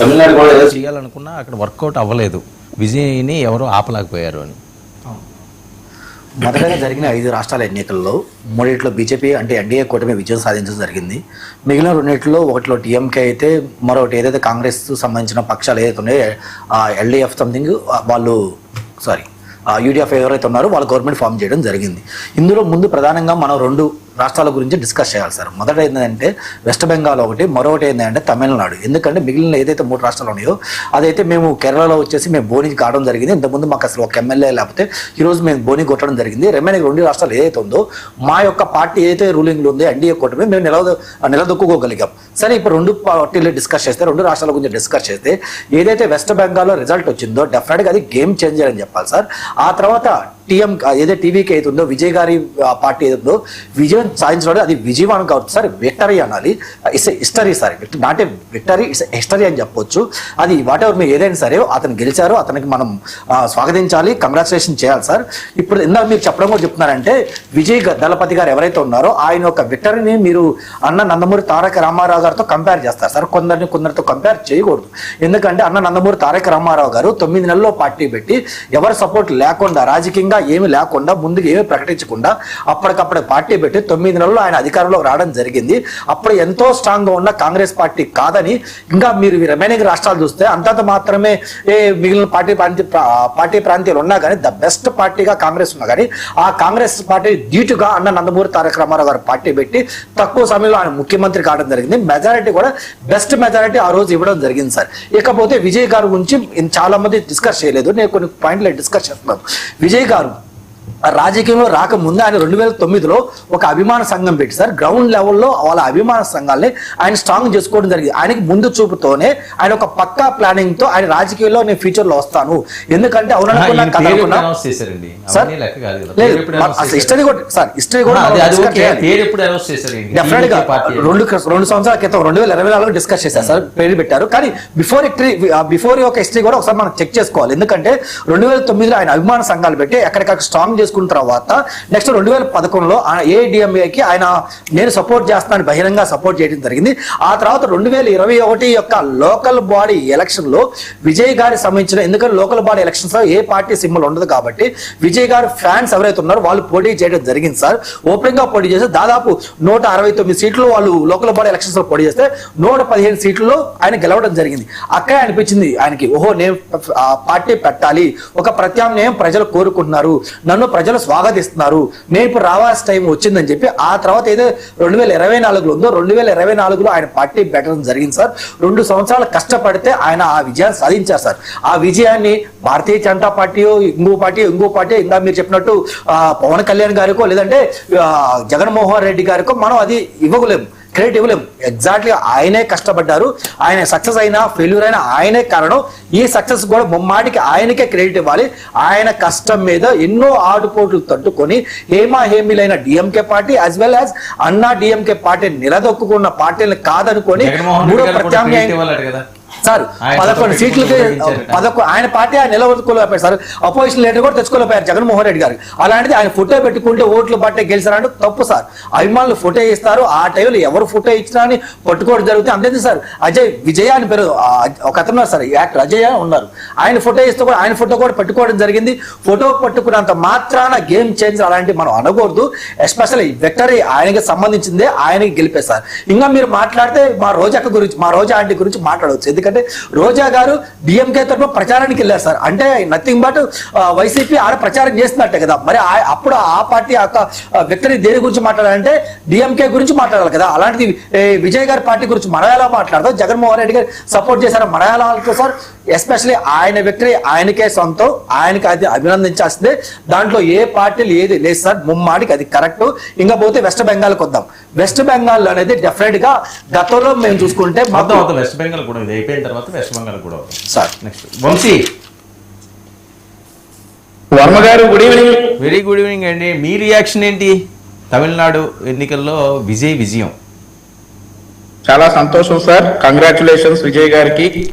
తమిళనాడు కూడా ఏదో చేయాలనుకున్నా అక్కడ వర్కౌట్ అవ్వలేదు, విజయ్ని ఎవరు ఆపలేకపోయారు అని. మొదటగా జరిగిన 5 రాష్ట్రాల ఎన్నికల్లో 3 బీజేపీ అంటే ఎన్డీఏ కూటమి విజయం సాధించడం జరిగింది. మిగిలిన 2 ఒకటిలో టీఎంకే అయితే, మరొకటి ఏదైతే కాంగ్రెస్ సంబంధించిన పక్షాలు ఏదైతే ఉన్నాయో ఎల్డీఎఫ్ సంథింగ్ వాళ్ళు యూడీఎఫ్ ఎవరైతే ఉన్నారో వాళ్ళు గవర్నమెంట్ ఫామ్ చేయడం జరిగింది. ఇందులో ముందు ప్రధానంగా మనం 2 రాష్ట్రాల గురించి డిస్కస్ చేయాలి సార్. మొదట ఏంటంటే వెస్ట్ బెంగాల్ ఒకటి, మరొకటి ఏంటంటే తమిళనాడు. ఎందుకంటే మిగిలిన ఏదైతే 3 రాష్ట్రాలు ఉన్నాయో అదైతే మేము కేరళలో వచ్చేసి మేము బోని కావడం జరిగింది. ఇంతకుముందు మాకు అసలు ఒక ఎమ్మెల్యే లేకపోతే ఈరోజు మేము బోని కొట్టడం జరిగింది. రిమైనింగ్ 2 రాష్ట్రాలు ఏదైతే ఉందో మా యొక్క పార్టీ ఏదైతే రూలింగ్లో ఉందో ఎన్డీఏ కూటమి మేము నిలదొక్కుకోగలిగాం. సరే, ఇప్పుడు 2 పార్టీలు డిస్కస్ చేస్తే, 2 రాష్ట్రాల గురించి డిస్కస్ చేస్తే ఏదైతే వెస్ట్ బెంగాల్లో రిజల్ట్ వచ్చిందో డెఫినెట్గా అది గేమ్ చేంజర్ అని చెప్పాలి సార్. ఆ తర్వాత ఏదైతే టీవీకి అయితే ఉందో విజయ్ గారి పార్టీ ఏదో విజయం సాధించడం అది విజయవాణం కావచ్చు సార్. విక్టరీ అనాలి, it's history sir. Not a victory, it's history అని చెప్పొచ్చు. అది వాట్ ఎవర్ మీరు ఏదైనా సరే అతను గెలిచారు, అతనికి మనం స్వాగతించాలి, కంగ్రాచులేషన్ చేయాలి సార్. ఇప్పుడు ఇందాక మీరు చెప్పడం కూడా చెప్తున్నారంటే విజయ్ దళపతి గారు ఎవరైతే ఉన్నారో ఆయన యొక్క విక్టరీని మీరు అన్న నందమూరి తారక రామారావు గారితో కంపేర్ చేస్తారు సార్. కొందరితో కంపేర్ చేయకూడదు. ఎందుకంటే అన్న నందమూరి తారక రామారావు గారు 9 నెలల్లో పార్టీ పెట్టి ఎవరి సపోర్ట్ లేకుండా, రాజకీయంగా ఏమి లేకుండా, ముందుకు ఏమి ప్రకటించకుండా అప్పటికప్పుడు పార్టీ పెట్టి 9 నెలల్లో ఆయన అధికారంలో రావడం జరిగింది. అప్పుడు ఎంతో స్ట్రాంగ్ గా ఉన్న కాంగ్రెస్ పార్టీ కాదని ఇంకా మీరు రిమైనింగ్ రాష్ట్రాలు చూస్తే అంతంత మాత్రమే మిగిలిన పార్టీ ప్రాంతాలు ఉన్నా కానీ ద బెస్ట్ పార్టీగా కాంగ్రెస్ ఉన్నా కానీ ఆ కాంగ్రెస్ పార్టీ ధీటుగా అన్న నందమూరి తారక రామారావు గారు పార్టీ పెట్టి తక్కువ సమయంలో ఆయన ముఖ్యమంత్రి కావడం జరిగింది. మెజారిటీ కూడా బెస్ట్ మెజారిటీ ఆ రోజు ఇవ్వడం జరిగింది సార్. ఇకపోతే విజయ్ గారి గురించి చాలా మంది డిస్కస్ చేయలేదు, నేను కొన్ని పాయింట్లు డిస్కస్ చేస్తున్నాను. విజయ్ గారు రాజకీయంలో రాకముందు ఆయన 2009లో ఒక అభిమాన సంఘం పెట్టి సార్ గ్రౌండ్ లెవెల్లో వాళ్ళ అభిమాన సంఘాలని ఆయన స్ట్రాంగ్ చేసుకోవడం జరిగింది. ఆయనకి ముందు చూపుతోనే ఆయన ఒక పక్కా ప్లానింగ్ తో ఆయన రాజకీయాల్లో నేను ఫ్యూచర్ లో వస్తాను, ఎందుకంటే అవుననుకున్నా హిస్టరీ కూడా డెఫినెట్ గా 2 సంవత్సరాల క్రితం 2024లో డిస్కస్ చేశారు సార్, పేరు పెట్టారు. కానీ బిఫోర్ ఒక హిస్టరీ కూడా ఒకసారి మనం చెక్ చేసుకోవాలి. ఎందుకంటే 2009లో ఆయన అభిమాన సంఘాలు పెట్టి ఎక్కడికక్కడ స్ట్రాంగ్ చేసుకున్న తర్వాత నెక్స్ట్ 2011లో ఏఐడిఎంఏకి ఆయన నేను సపోర్ట్ చేస్తానని బహిరంగ సపోర్ట్ చేయడం జరిగింది. ఆ తర్వాత 2021 యొక్క లోకల్ బాడీ ఎలక్షన్ లో విజయ్ గారి సంబంధించిన, ఎందుకంటే లోకల్ బాడీ ఎలక్షన్స్ లో ఏ పార్టీ సింబల్ ఉండదు కాబట్టి విజయ్ గారి ఫ్యాన్స్ ఎవరైతే ఉన్నారో వాళ్ళు పోటీ చేయడం జరిగింది సార్. ఓపెన్ గా పోటీ చేస్తే దాదాపు 169 సీట్లు వాళ్ళు లోకల్ బాడీ ఎలక్షన్స్ లో పోటీ చేస్తే 115 సీట్లలో ఆయన గెలవడం జరిగింది. అక్కడే అనిపించింది ఆయనకి, ఓహో నేను పార్టీ పెట్టాలి, ఒక ప్రత్యామ్నాయం ప్రజలు కోరుకుంటున్నారు, నన్ను ప్రజలు స్వాగతిస్తున్నారు, నేను ఇప్పుడు రావాల్సిన టైం వచ్చిందని చెప్పి ఆ తర్వాత ఏదో 2024లో ఉందో 2024లో ఆయన పార్టీ పెట్టడం జరిగింది సార్. 2 సంవత్సరాలు కష్టపడితే ఆయన ఆ విజయాన్ని సాధించారు సార్. ఆ విజయాన్ని భారతీయ జనతా పార్టీ ఇంకో పార్టీ ఇంకా మీరు చెప్పినట్టు పవన్ కళ్యాణ్ గారికో లేదంటే జగన్మోహన్ రెడ్డి గారికో మనం అది ఇవ్వలేము, క్రెడిట్ ఇవ్వలేము. ఎగ్జాక్ట్లీ ఆయనే కష్టపడ్డారు, ఆయన సక్సెస్ అయినా ఫెయిల్యూర్ అయినా ఆయనే కారణం. ఈ సక్సెస్ కూడా ముమ్మాటికి ఆయనకే క్రెడిట్ ఇవ్వాలి. ఆయన కష్టం మీద ఎన్నో ఆటుపోట్లు తట్టుకొని హేమీలైన DMK party as well as Anna DMK party నిలదొక్కున్న పార్టీని కాదనుకొని 3వ ప్రత్యామ్నాయం సార్ 11 సీట్లకి ఆయన పార్టీ ఆయన నిలబడుకోలేకపోయారు సార్. అపోజిషన్ లీడర్ కూడా తెచ్చుకోలేకపోయారు జగన్మోహన్ రెడ్డి గారు. అలాంటిది ఆయన ఫోటో పెట్టుకుంటే ఓట్లు పట్టే గెలిచారంటే తప్పు సార్. అభిమానులు ఫోటో ఇస్తారు, ఆ టైంలో ఎవరు ఫోటో ఇచ్చినా అని పట్టుకోవడం జరుగుతుంది. అంతే సార్. విజయ అని పేరు ఒక అతను సార్, యాక్టర్ అజయ్ ఉన్నారు, ఆయన ఫోటో ఇస్తే కూడా ఆయన ఫోటో కూడా పెట్టుకోవడం జరిగింది. ఫోటో పట్టుకున్నంత మాత్రాన గేమ్ చేంజర్ అలాంటివి మనం అనకూడదు. ఎస్పెషల్లీ విక్టరీ ఆయనకి సంబంధించిందే, ఆయనకి గెలిపే సార్. ఇంకా మీరు మాట్లాడితే మా రోజా ఆంటీ గురించి మాట్లాడవచ్చు. ఎందుకంటే రోజా గారు డిఎంకే తరఫున ప్రచారానికి వెళ్ళారు సార్. అంటే నథింగ్ బట్ వైసీపీ ఆడ ప్రచారం చేస్తున్నట్టే కదా. మరి అప్పుడు ఆ పార్టీ విక్టరీ దేని గురించి మాట్లాడాలంటే డిఎంకే గురించి మాట్లాడాలి కదా. అలాంటిది విజయ్ గారి పార్టీ గురించి మనం ఎలా మాట్లాడతాం? జగన్మోహన్ రెడ్డి గారు సపోర్ట్ చేశారు మన ఎలా సార్. ఎస్పెషల్లీ ఆయన విక్టరీ ఆయనకే సొంతం, ఆయనకి అది అభినందించాల్సిందే. దాంట్లో ఏ పార్టీలు ఏది లేదు సార్, ముమ్మాడికి అది కరెక్ట్. ఇంకా పోతే వెస్ట్ బెంగాల్కి వద్దాం. వెస్ట్ బెంగాల్ అనేది డెఫినెట్ గా గతంలో మేము చూసుకుంటే వెస్ట్ బెంగాల్ కూడా అయిపోయిన తర్వాత వెస్ట్ బెంగాల్ కూడా సార్. నెక్స్ట్ వంశీ వర్మ గారు, good evening. Very good evening అండి. మీ రియాక్షన్ ఏంటి? తమిళనాడు ఎన్నికల్లో విజయం చాలా సంతోషం సార్. కంగ్రాచులేషన్స్ విజయ్ గారికి.